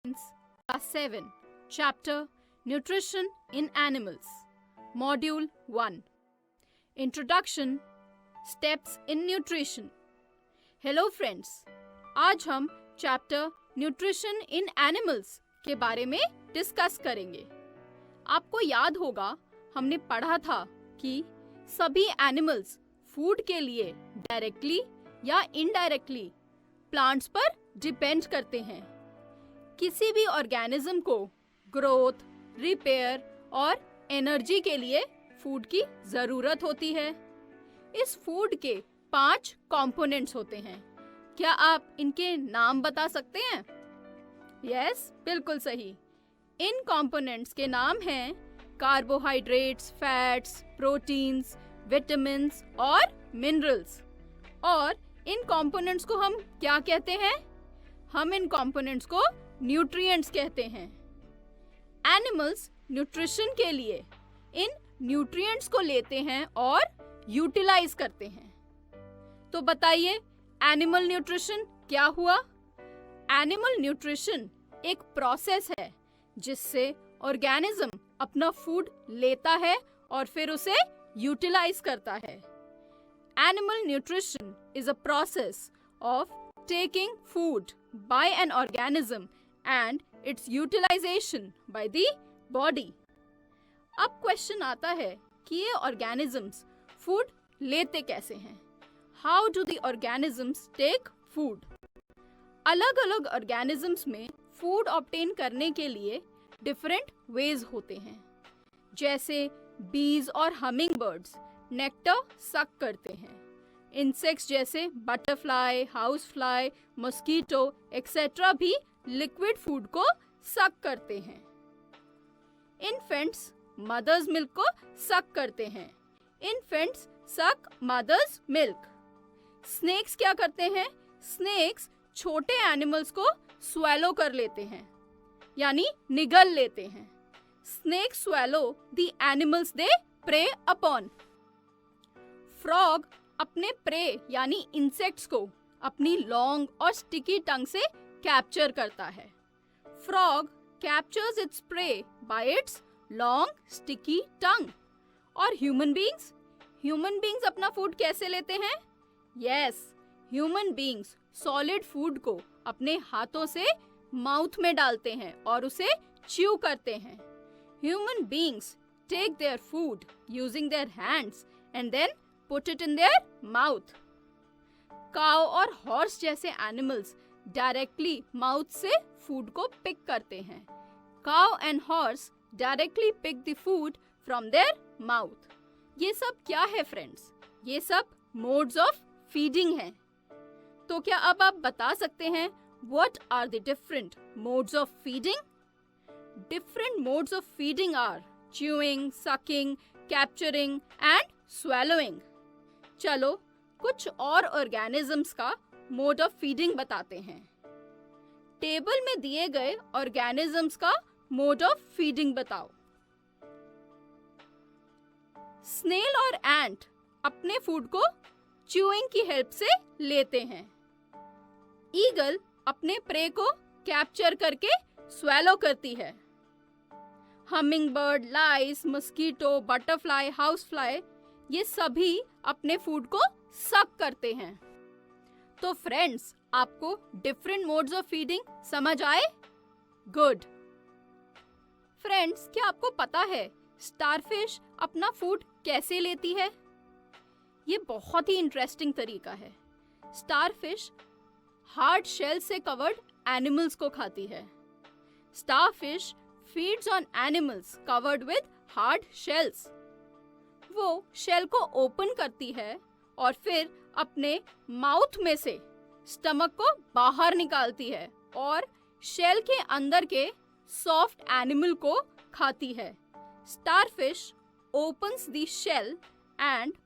Class 7, Chapter Nutrition in Animals, Module 1. Introduction, Steps in Nutrition. Hello friends, आज हम chapter nutrition in animals के बारे में discuss करेंगे। आपको याद होगा हमने पढ़ा था कि सभी एनिमल्स फूड के लिए डायरेक्टली या इनडायरेक्टली प्लांट्स पर डिपेंड करते हैं। किसी भी ऑर्गेनिज्म को ग्रोथ, रिपेयर और एनर्जी के लिए फूड की जरूरत होती है। इस फूड के 5 कंपोनेंट्स होते हैं। क्या आप इनके नाम बता सकते हैं? यस, बिल्कुल सही। इन कंपोनेंट्स के नाम हैं कार्बोहाइड्रेट्स, फैट्स, प्रोटीन्स, विटामिन्स और मिनरल्स। और इन कंपोनेंट्स को हम क्या कहते हैं? हम इन कंपोनेंट्स को न्यूट्रिएंट्स कहते हैं। एनिमल्स न्यूट्रिशन के लिए इन न्यूट्रिएंट्स को लेते हैं और यूटिलाइज करते हैं। तो बताइए, एनिमल न्यूट्रिशन क्या हुआ? एनिमल न्यूट्रिशन एक प्रोसेस है जिससे ऑर्गेनिज्म अपना फूड लेता है और फिर उसे यूटिलाइज करता है। Animal nutrition is a process of taking food by an organism and its utilization by the body. अब क्वेश्चन आता है कि ये ऑर्गेनिजम्स फूड लेते कैसे हैं? How do the organisms take food? अलग अलग ऑर्गेनिजम्स में फूड ऑब्टेन करने के लिए डिफरेंट वेज होते हैं। जैसे बीज और हमिंग बर्ड्स नेक्टर सक करते हैं। इंसेक्ट्स जैसे butterfly, house fly, mosquito etcetera भी लिक्विड फूड को सक करते हैं। इन्फेंट्स मदर्स मिल्क को सक करते हैं। इन्फेंट्स सक मदर्स मिल्क। स्नेक्स क्या करते हैं? स्नेक्स छोटे एनिमल्स को स्वेलो कर लेते हैं, यानी निगल लेते हैं। Snakes swallow the animals they prey upon. Frog अपने प्रे यानी इंसेक्ट्स को अपनी लॉन्ग और स्टिकी टंग से कैप्चर करता है। Frog captures its prey bye it's long sticky tongue. और ह्यूमन बीइंग्स अपना फूड कैसे लेते हैं? Yes, human beings solid food को अपने हाथों से माउथ में डालते हैं और उसे च्यू करते हैं। Human beings take their food using their hands and then put it in their mouth. Cow और हॉर्स जैसे एनिमल्स डायरेक्टली माउथ से फूड को पिक करते हैं। Cow and horse directly pick the food from their mouth. ये सब क्या है फ्रेंड्स? ये सब मोड्स ऑफ फीडिंग हैं। तो क्या अब आप बता सकते हैं what are the different modes of feeding? Different modes of feeding are chewing, sucking, capturing and swallowing. चलो कुछ और ऑर्गेनिजम्स का मोड ऑफ फीडिंग बताते हैं। टेबल में दिए गए ऑर्गेनिजम्स का मोड ऑफ फीडिंग बताओ। स्नेल और एंट अपने फूड को च्यूइंग की हेल्प से लेते हैं। ईगल अपने प्रे को कैप्चर करके स्वेलो करती है। हमिंग बर्ड, लाइस, मॉस्किटो, बटरफ्लाई, हाउस फ्लाई ये सभी अपने फूड को सक करते हैं। तो फ्रेंड्स, आपको डिफरेंट मोड्स ऑफ फीडिंग समझ आए? गुड। फ्रेंड्स, क्या आपको पता है स्टारफिश अपना फूड कैसे लेती है? ये बहुत ही इंटरेस्टिंग तरीका है। स्टारफिश हार्ड शेल से कवर्ड एनिमल्स को खाती है। Starfish feeds on animals covered with hard shells. वो शेल को ओपन करती है और फिर अपने माउथ में से स्टमक को बाहर निकालती है और शेल के अंदर के सॉफ्ट एनिमल को खाती है। Starfish opens the shell and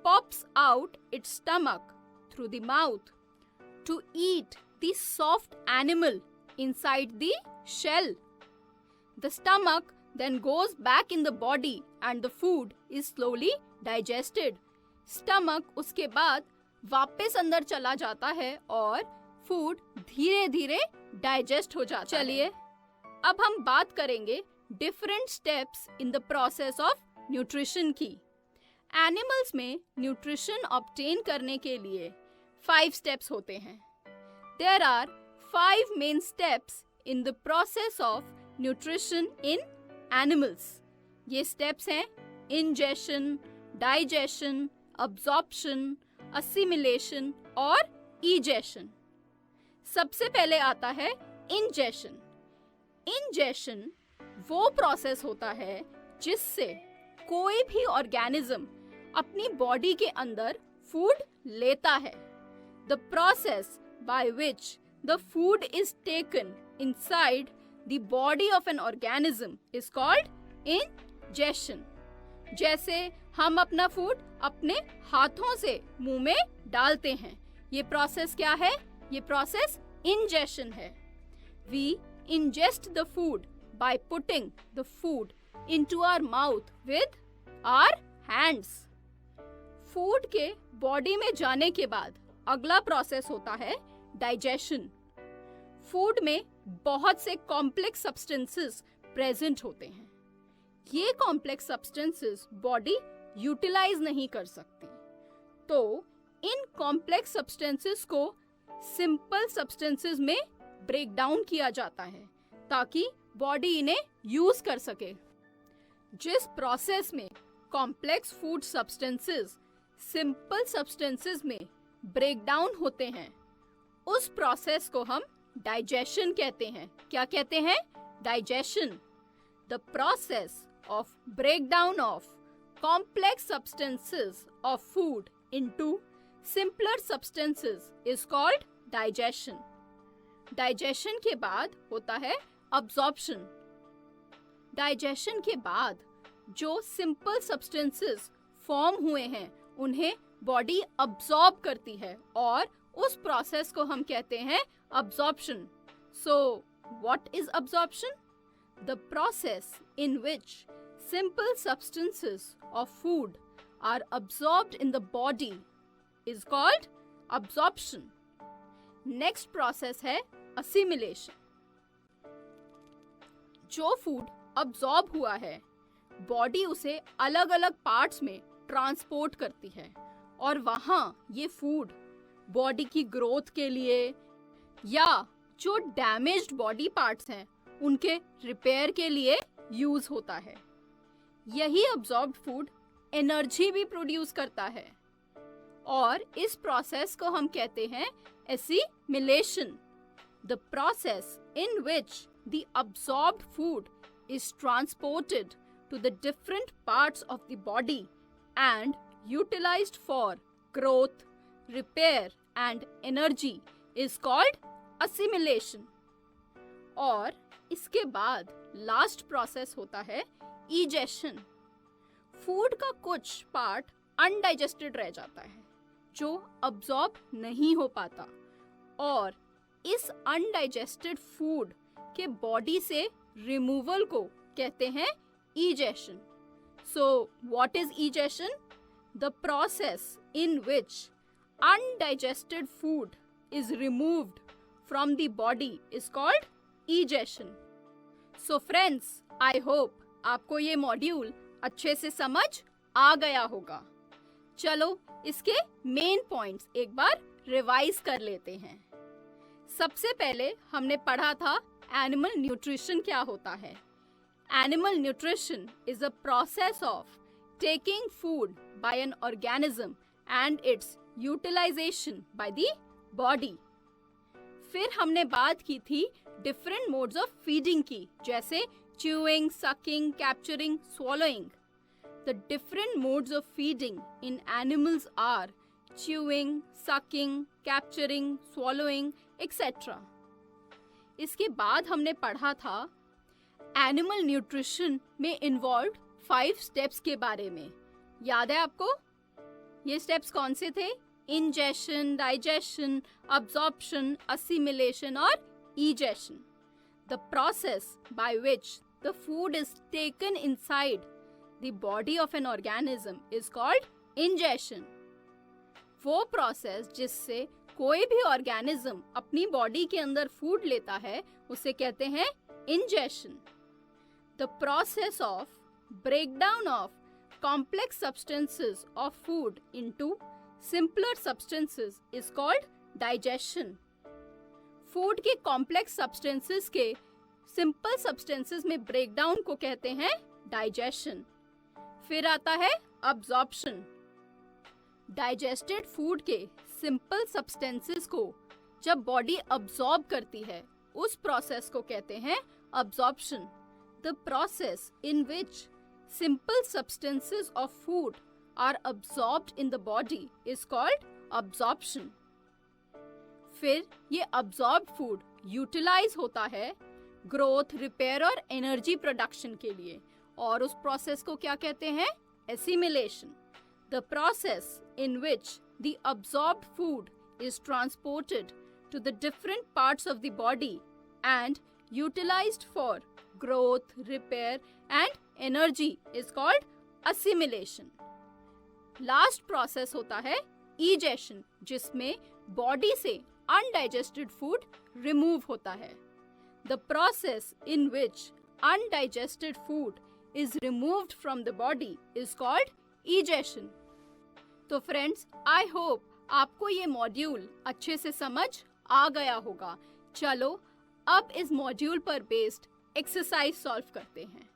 pops out its stomach through the mouth to eat the soft animal inside the shell. The stomach then goes back in the body and the food is slowly digested. Stomach उसके बाद वापस अंदर चला जाता है और food धीरे धीरे डाइजेस्ट हो जाता है। चलिए अब हम बात करेंगे different steps in the process of nutrition की। एनिमल्स में न्यूट्रिशन ऑब्टेन करने के लिए 5 स्टेप्स होते हैं। There are 5 main steps in the process of nutrition in animals. ये स्टेप्स हैं इंजेशन, डाइजेशन, अब्जॉर्प्शन, असिमिलेशन और इजेशन। सबसे पहले आता है इंजेशन। इंजेशन वो प्रोसेस होता है जिससे कोई भी ऑर्गेनिज्म अपनी बॉडी के अंदर फूड लेता है। The process by which the food is taken inside the body of an organism is called ingestion. जैसे हम अपना फूड अपने हाथों से मुंह में डालते हैं, ये प्रोसेस क्या है? ये प्रोसेस इंजेशन है। We ingest the food by putting the food into our mouth with our hands. Food के बॉडी में जाने के बाद अगला प्रोसेस होता है डाइजेशन। फूड में बहुत से कॉम्प्लेक्स सब्सटेंसेस प्रेजेंट होते हैं। ये कॉम्प्लेक्स सब्सटेंसेस बॉडी यूटिलाइज नहीं कर सकती, तो इन कॉम्प्लेक्स सब्सटेंसेस को सिंपल सब्सटेंसेस में ब्रेक डाउन किया जाता है ताकि बॉडी इन्हें यूज कर सके। जिस प्रोसेस में complex food substances simple substances में ब्रेक डाउन होते हैं, उस प्रोसेस को हम डाइजेशन कहते हैं। क्या कहते हैं? Digestion. The process of breakdown of complex substances of food into simpler substances is called digestion. Digestion के बाद होता है absorption. Digestion के बाद जो simple substances form हुए हैं उन्हें body absorb करती है और उस process को हम कहते हैं absorption. So, what is absorption? The process in which simple substances of food are absorbed in the body is called absorption. Next process है assimilation. जो फूड अब्सॉर्ब हुआ है, बॉडी उसे अलग अलग पार्ट्स में ट्रांसपोर्ट करती है और वहाँ ये फूड बॉडी की ग्रोथ के लिए या जो डैमेज्ड बॉडी पार्ट्स हैं उनके रिपेयर के लिए यूज होता है। यही अब्सॉर्ब्ड फूड एनर्जी भी प्रोड्यूस करता है और इस प्रोसेस को हम कहते हैं assimilation. The process in which the absorbed food is transported to the different parts of the body and utilised for growth, repair and energy is called assimilation. और इसके बाद लास्ट प्रोसेस होता है इजेशन। फूड का कुछ part undigested रह जाता है जो अब्सॉर्ब नहीं हो पाता और इस अनडाइजेस्टेड फूड के बॉडी से रिमूवल को कहते हैं egestion. So what is egestion? The process in which undigested food is removed from the body is called egestion. So friends, I hope आपको ये मॉड्यूल अच्छे से समझ आ गया होगा। चलो इसके मेन पॉइंट्स एक बार रिवाइज कर लेते हैं। सबसे पहले हमने पढ़ा था एनिमल न्यूट्रिशन क्या होता है। Animal nutrition is a process of taking food by an organism and its utilisation by the body. फिर हमने बात की थी डिफरेंट मोड्स ऑफ फीडिंग की, जैसे chewing, sucking, capturing, swallowing. The different modes of feeding in animals are chewing, sucking, capturing, swallowing, etc. इसके बाद हमने पढ़ा था एनिमल न्यूट्रिशन में इन्वॉल्व 5 स्टेप्स के बारे में। याद है आपको? ये स्टेप्स कौन से थे? इंजेशन, डाइजेशन, अब्जॉर्प्शन, असिमिलेशन और egestion. The process by which the food is taken inside the body of an organism is called ingestion. वो प्रोसेस जिससे कोई भी ऑर्गेनिज्म अपनी बॉडी के अंदर फूड लेता है उसे कहते हैं ingestion. The process of breakdown of complex substances of food into simpler substances is called digestion. Food के कॉम्प्लेक्स सब्सटेंसेस के सिंपल सब्सटेंसेस में ब्रेकडाउन को कहते हैं डाइजेशन। फिर आता है अब्जॉर्प्शन। डाइजेस्टेड फूड के सिंपल सब्सटेंसेस को जब बॉडी अब्सॉर्ब करती है उस प्रोसेस को कहते हैं absorption. The process in which simple substances of food are absorbed in the body is called absorption. फिर ये absorbed food utilize होता है growth, repair और energy production के लिए, और उस process को क्या कहते हैं? Assimilation. The process in which the absorbed food is transported to the different parts of the body and utilized for growth, repair and energy is called assimilation. Last process होता है egestion, जिसमें body से undigested food remove होता है. The process in which undigested food is removed from the body is called egestion. तो friends, I hope आपको ये module अच्छे से समझ आ गया होगा। चलो अब इस मॉड्यूल पर बेस्ड एक्सरसाइज सॉल्व करते हैं।